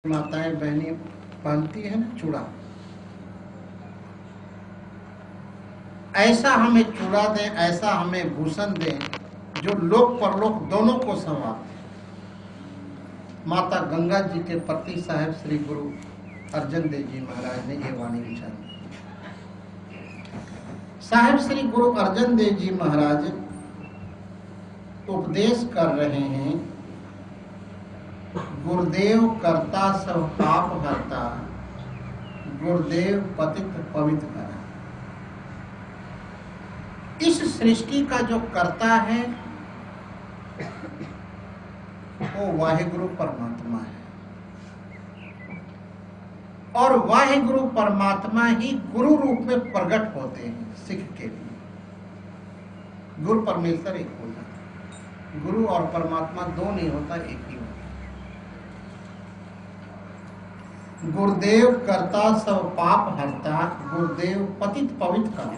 माताएं बहनें पहनती है ना चूड़ा, ऐसा हमें चूड़ा दें, ऐसा हमें भूषण दें जो लोक परलोक दोनों को संवार। माता गंगा जी के पति साहेब श्री गुरु अर्जन देव जी महाराज ने ये वाणी विचारी। साहेब श्री गुरु अर्जन देव जी महाराज उपदेश कर रहे हैं, गुरुदेव करता सब पाप हरता, गुरुदेव पतित पवित्र करा। इस सृष्टि का जो करता है वो वाहिगुरु परमात्मा है, और वाहिगुरु परमात्मा ही गुरु रूप में प्रकट होते हैं सिख के लिए। गुरु परमेश्वर एक हो जाता, गुरु और परमात्मा दो नहीं होता, एक ही होता। गुरुदेव करता सब पाप हरता, गुरुदेव पतित पवित्र करा।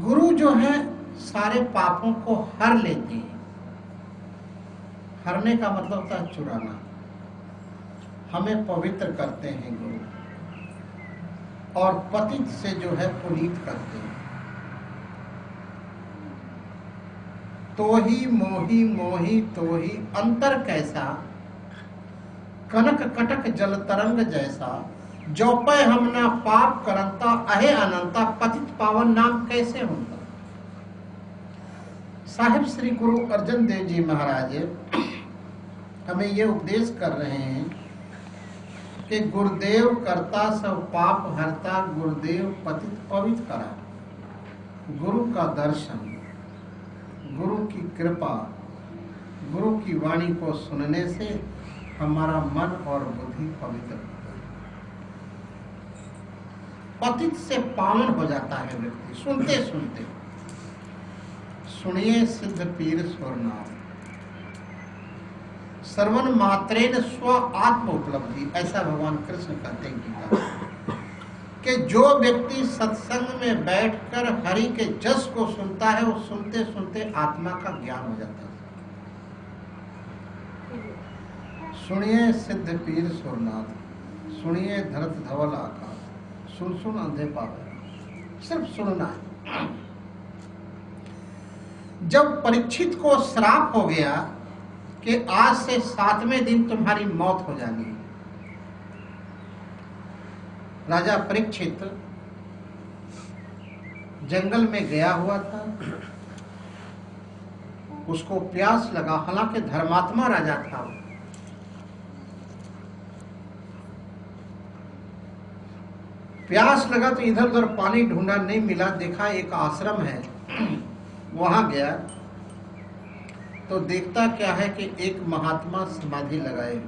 गुरु जो है सारे पापों को हर लेते हैं। हरने का मतलब होता है चुराना। हमें पवित्र करते हैं गुरु, और पतित से जो है पुनीत करते हैं। तो ही मोही मोही तो ही अंतर कैसा, कनक कटक जल तरंग जैसा, जो पे हमना पाप करंता अहे अनंता, पतित पावन नाम कैसे होता। साहिब श्री गुरु अर्जन देव जी महाराज हमें ये उपदेश कर रहे हैं कि गुरुदेव करता सब पाप हरता, गुरुदेव पतित पवित्र करा। गुरु का दर्शन, गुरु की कृपा, गुरु की वाणी को सुनने से हमारा मन और बुद्धि पवित्र होता है। पतित से पावन हो जाता है व्यक्ति सुनते सुनते। सुनिए सिद्ध पीर स्वरनाम, श्रवण मात्रेन स्व आत्म उपलब्धि, ऐसा भगवान कृष्ण कहते हैं गीता कि जो व्यक्ति सत्संग में बैठकर हरि के जस को सुनता है, वो सुनते सुनते आत्मा का ज्ञान हो जाता है। सुनिए सिद्ध पीर सुरनाथ, सुनिए धरत धवल आकाश, सुन सुन अंधे पागल। सिर्फ सुनना है। जब परीक्षित को श्राप हो गया कि आज से 7वें दिन तुम्हारी मौत हो जानी है, राजा परीक्षित जंगल में गया हुआ था, उसको प्यास लगा, हालांकि धर्मात्मा राजा था। प्यास लगा तो इधर उधर पानी ढूंढा, नहीं मिला। देखा एक आश्रम है, वहां गया तो देखता क्या है कि एक महात्मा समाधि लगाए हुए।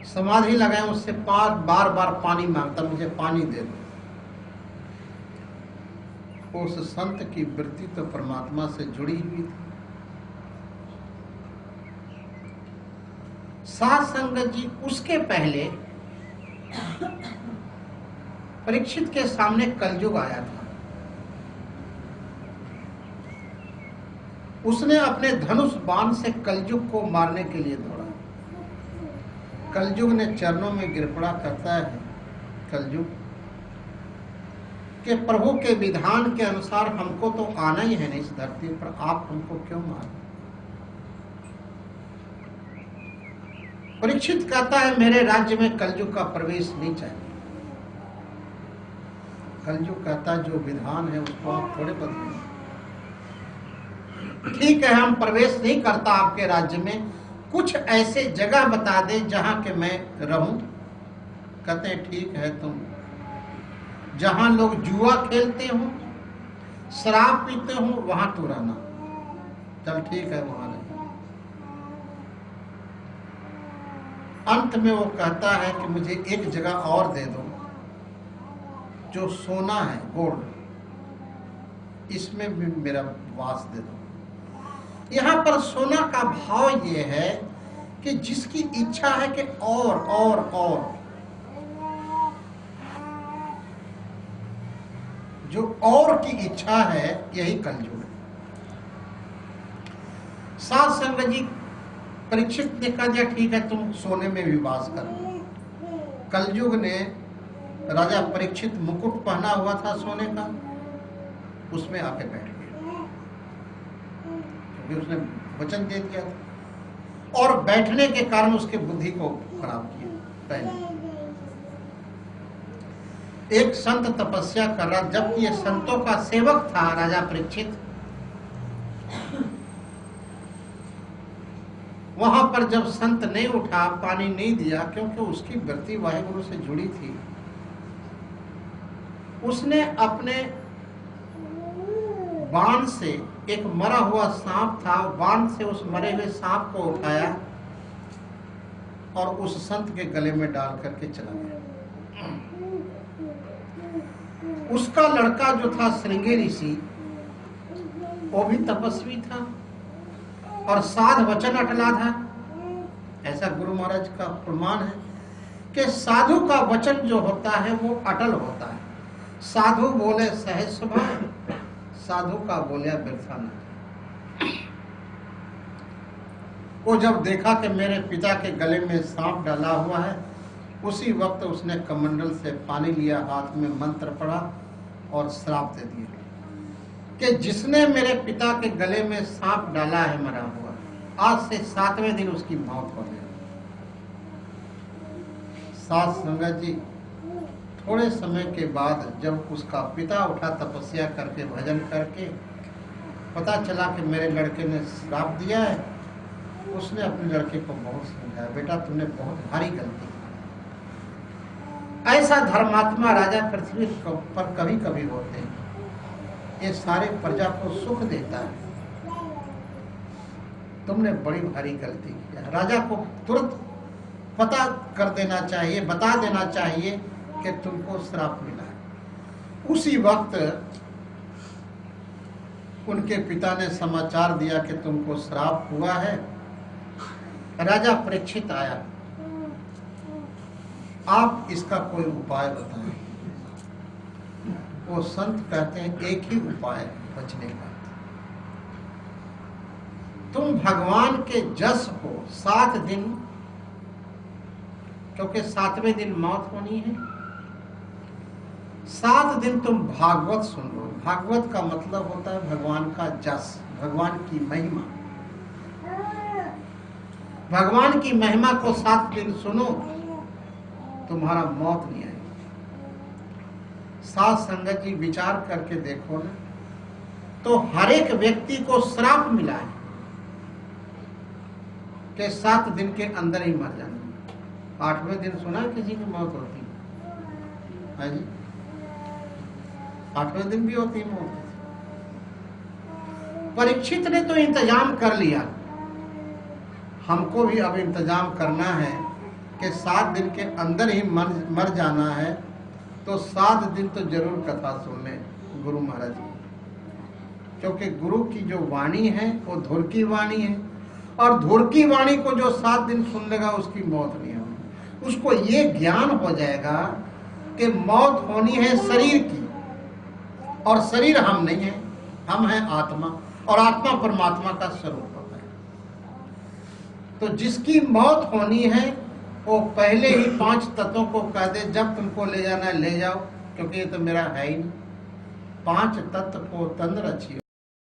समाधि लगाए, उससे बार बार पानी मांगता, मुझे पानी दे दो। उस संत की वृत्ति तो परमात्मा से जुड़ी हुई थी। साध संगत जी उसके पहले परीक्षित के सामने कलयुग आया था। उसने अपने धनुष बाण से कलयुग को मारने के लिए दौड़ा। कलयुग ने चरणों में गिर पड़ा, कहता है कलयुग के प्रभु के विधान के अनुसार हमको तो आना ही है नहीं इस धरती पर, आप हमको क्यों मार। परीक्षित कहता है मेरे राज्य में कलयुग का प्रवेश नहीं चाहिए। कलयुग कहता है जो विधान है उसको आप थोड़े बदलें। ठीक है, हम प्रवेश नहीं करता आपके राज्य में, कुछ ऐसे जगह बता दे जहां के मैं रहूं। कहते हैं ठीक है, तुम जहां लोग जुआ खेलते हो, शराब पीते हो, वहां तू रहना। चल ठीक है, वहां नहीं। अंत में वो कहता है कि मुझे एक जगह और दे दो जो सोना है, गोल्ड, इसमें भी मेरा वास दे दो। यहां पर सोना का भाव ये है कि जिसकी इच्छा है कि और जो और की इच्छा है, यही कलयुग है। सात संगत जी, परीक्षित ने कहा दिया ठीक है तुम सोने में भी वास करो। कलयुग ने राजा परीक्षित मुकुट पहना हुआ था सोने का, उसमें आके बैठ गया, क्योंकि उसने वचन दे दिया था, और बैठने के कारण उसके बुद्धि को खराब किया। पहले एक संत तपस्या कर रहा, जबकि ये संतों का सेवक था राजा परीक्षित, वहां पर जब संत नहीं उठा, पानी नहीं दिया, क्योंकि उसकी वृत्ति वाहिगुरु से जुड़ी थी, उसने अपने बाण से, एक मरा हुआ सांप था, बाण से उस मरे हुए सांप को उठाया और उस संत के गले में डाल करके चला गया। उसका लड़का जो था श्रृंगी ऋषि, वो भी तपस्वी था और साध वचन अटला था। ऐसा गुरु महाराज का प्रमाण है कि साधु का वचन जो होता है वो अटल होता है। साधु बोले सहज स्वभाव, साधु का बोलिया बिरथा न। वो जब देखा कि मेरे पिता के गले में सांप डाला हुआ है, उसी वक्त उसने कमंडल से पानी लिया, हाथ में मंत्र पढ़ा और श्राप दे दिया कि जिसने मेरे पिता के गले में सांप डाला है मरा हुआ, आज से 7वें दिन उसकी मौत हो गई। सात संगत जी, थोड़े समय के बाद जब उसका पिता उठा तपस्या करके, भजन करके, पता चला कि मेरे लड़के ने श्राप दिया है, उसने अपने लड़के को बहुत समझाया, बेटा तुमने बहुत भारी गलती की। ऐसा धर्मात्मा राजा पृथ्वी पर कभी कभी होते हैं, ये सारे प्रजा को सुख देता है। तुमने बड़ी भारी गलती की। राजा को तुरंत पता कर देना चाहिए, बता देना चाहिए कि तुमको श्राप मिला है। उसी वक्त उनके पिता ने समाचार दिया कि तुमको श्राप हुआ है। राजा परीक्षित आया, आप इसका कोई उपाय बताएं। वो संत कहते हैं एक ही उपाय है बचने का, तुम भगवान के जस को 7 दिन, क्योंकि 7वें दिन मौत होनी है, 7 दिन तुम भागवत सुन लो। भागवत का मतलब होता है भगवान का जस, भगवान की महिमा। भगवान की महिमा को 7 दिन सुनो, तुम्हारा मौत नहीं आएगी। साथ संगत जी विचार करके देखो ना, तो हर एक व्यक्ति को श्राप मिला है कि 7 दिन के अंदर ही मर जाना। 8वें दिन सुना किसी की मौत होती है जी, 8वें दिन भी होती है मौत। परीक्षित ने तो इंतजाम कर लिया, हमको भी अब इंतजाम करना है कि 7 दिन के अंदर ही मर जाना है, तो 7 दिन तो जरूर कथा सुन लें गुरु महाराज की, क्योंकि गुरु की जो वाणी है वो धुर की वाणी है, और धुर की वाणी को जो 7 दिन सुन लेगा उसकी मौत नहीं होगी। उसको ये ज्ञान हो जाएगा कि मौत होनी है शरीर की, और शरीर हम नहीं है, हम हैं आत्मा, और आत्मा परमात्मा का स्वरूप होता है। तो जिसकी मौत होनी है वो पहले ही 5 तत्वों को कह दे, जब तुमको ले जाना है ले जाओ, क्योंकि ये तो मेरा है ही नहीं। 5 तत्व को तंद्र अच्छी